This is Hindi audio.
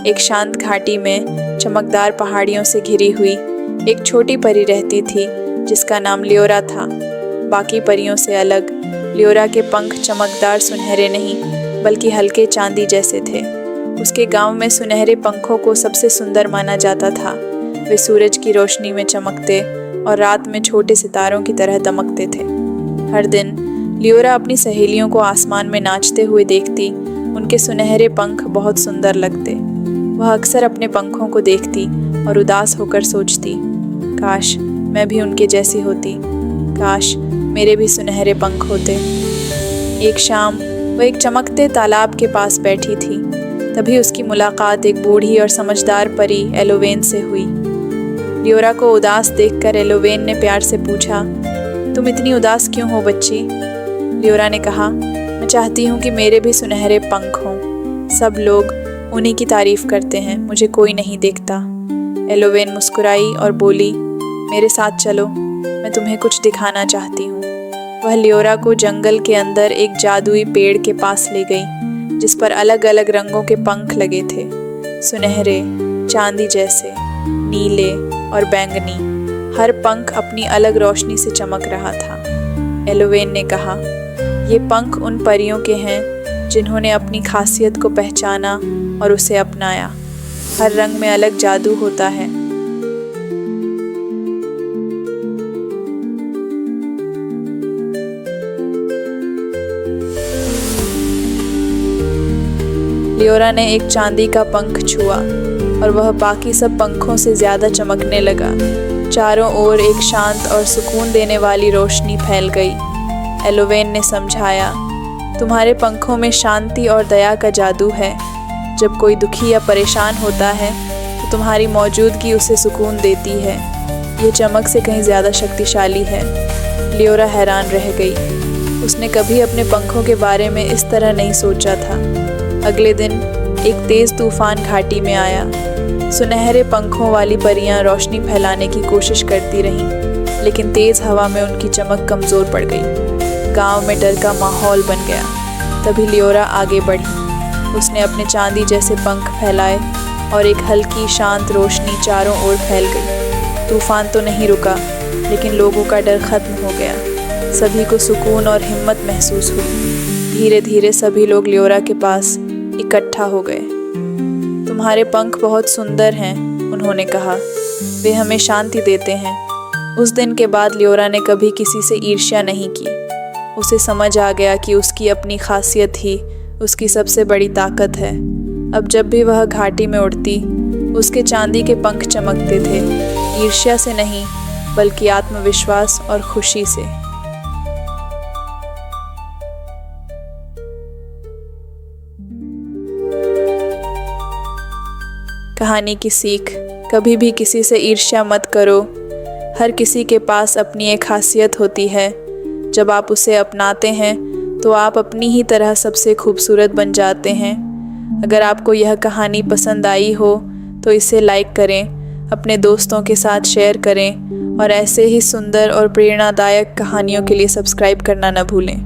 एक शांत घाटी में चमकदार पहाड़ियों से घिरी हुई एक छोटी परी रहती थी जिसका नाम लियोरा था। बाकी परियों से अलग लियोरा के पंख चमकदार सुनहरे नहीं बल्कि हल्के चांदी जैसे थे। उसके गांव में सुनहरे पंखों को सबसे सुंदर माना जाता था। वे सूरज की रोशनी में चमकते और रात में छोटे सितारों की तरह दमकते थे। हर दिन लियोरा अपनी सहेलियों को आसमान में नाचते हुए देखती। उनके सुनहरे पंख बहुत सुंदर लगते। वह अक्सर अपने पंखों को देखती और उदास होकर सोचती, काश मैं भी उनके जैसी होती, काश मेरे भी सुनहरे पंख होते। एक शाम वह एक चमकते तालाब के पास बैठी थी। तभी उसकी मुलाकात एक बूढ़ी और समझदार परी एलोवेन से हुई। लियोरा को उदास देखकर एलोवेन ने प्यार से पूछा, तुम इतनी उदास क्यों हो बच्ची? लियोरा ने कहा, मैं चाहती हूँ कि मेरे भी सुनहरे पंख हों। सब लोग उन्हीं की तारीफ करते हैं, मुझे कोई नहीं देखता। एलोवेन मुस्कुराई और बोली, मेरे साथ चलो, मैं तुम्हें कुछ दिखाना चाहती हूँ। वह लियोरा को जंगल के अंदर एक जादुई पेड़ के पास ले गई जिस पर अलग अलग रंगों के पंख लगे थे, सुनहरे, चांदी जैसे, नीले और बैंगनी। हर पंख अपनी अलग रोशनी से चमक रहा था। एलोवेन ने कहा, ये पंख उन परियों के हैं जिन्होंने अपनी खासियत को पहचाना और उसे अपनाया। हर रंग में अलग जादू होता है। लियोरा ने एक चांदी का पंख छुआ और वह बाकी सब पंखों से ज़्यादा चमकने लगा। चारों ओर एक शांत और सुकून देने वाली रोशनी फैल गई। एलोवेन ने समझाया, तुम्हारे पंखों में शांति और दया का जादू है। जब कोई दुखी या परेशान होता है तो तुम्हारी मौजूदगी उसे सुकून देती है। ये चमक से कहीं ज़्यादा शक्तिशाली है। लियोरा हैरान रह गई। उसने कभी अपने पंखों के बारे में इस तरह नहीं सोचा था। अगले दिन एक तेज़ तूफान घाटी में आया। सुनहरे पंखों वाली परियां रोशनी फैलाने की कोशिश करती रहीं, लेकिन तेज़ हवा में उनकी चमक कमज़ोर पड़ गई। गांव में डर का माहौल बन गया। तभी लियोरा आगे बढ़ी। उसने अपने चांदी जैसे पंख फैलाए और एक हल्की शांत रोशनी चारों ओर फैल गई। तूफान तो नहीं रुका, लेकिन लोगों का डर खत्म हो गया। सभी को सुकून और हिम्मत महसूस हुई। धीरे धीरे सभी लोग लियोरा के पास इकट्ठा हो गए। तुम्हारे पंख बहुत सुंदर हैं, उन्होंने कहा। वे हमें शांति देते हैं। उस दिन के बाद लियोरा ने कभी किसी से ईर्ष्या नहीं की। उसे समझ आ गया कि उसकी अपनी खासियत ही उसकी सबसे बड़ी ताकत है। अब जब भी वह घाटी में उड़ती, उसके चांदी के पंख चमकते थे, ईर्ष्या से नहीं बल्कि आत्मविश्वास और खुशी से। कहानी की सीख, कभी भी किसी से ईर्ष्या मत करो। हर किसी के पास अपनी एक खासियत होती है। जब आप उसे अपनाते हैं तो आप अपनी ही तरह सबसे खूबसूरत बन जाते हैं। अगर आपको यह कहानी पसंद आई हो तो इसे लाइक करें, अपने दोस्तों के साथ शेयर करें और ऐसे ही सुंदर और प्रेरणादायक कहानियों के लिए सब्सक्राइब करना न भूलें।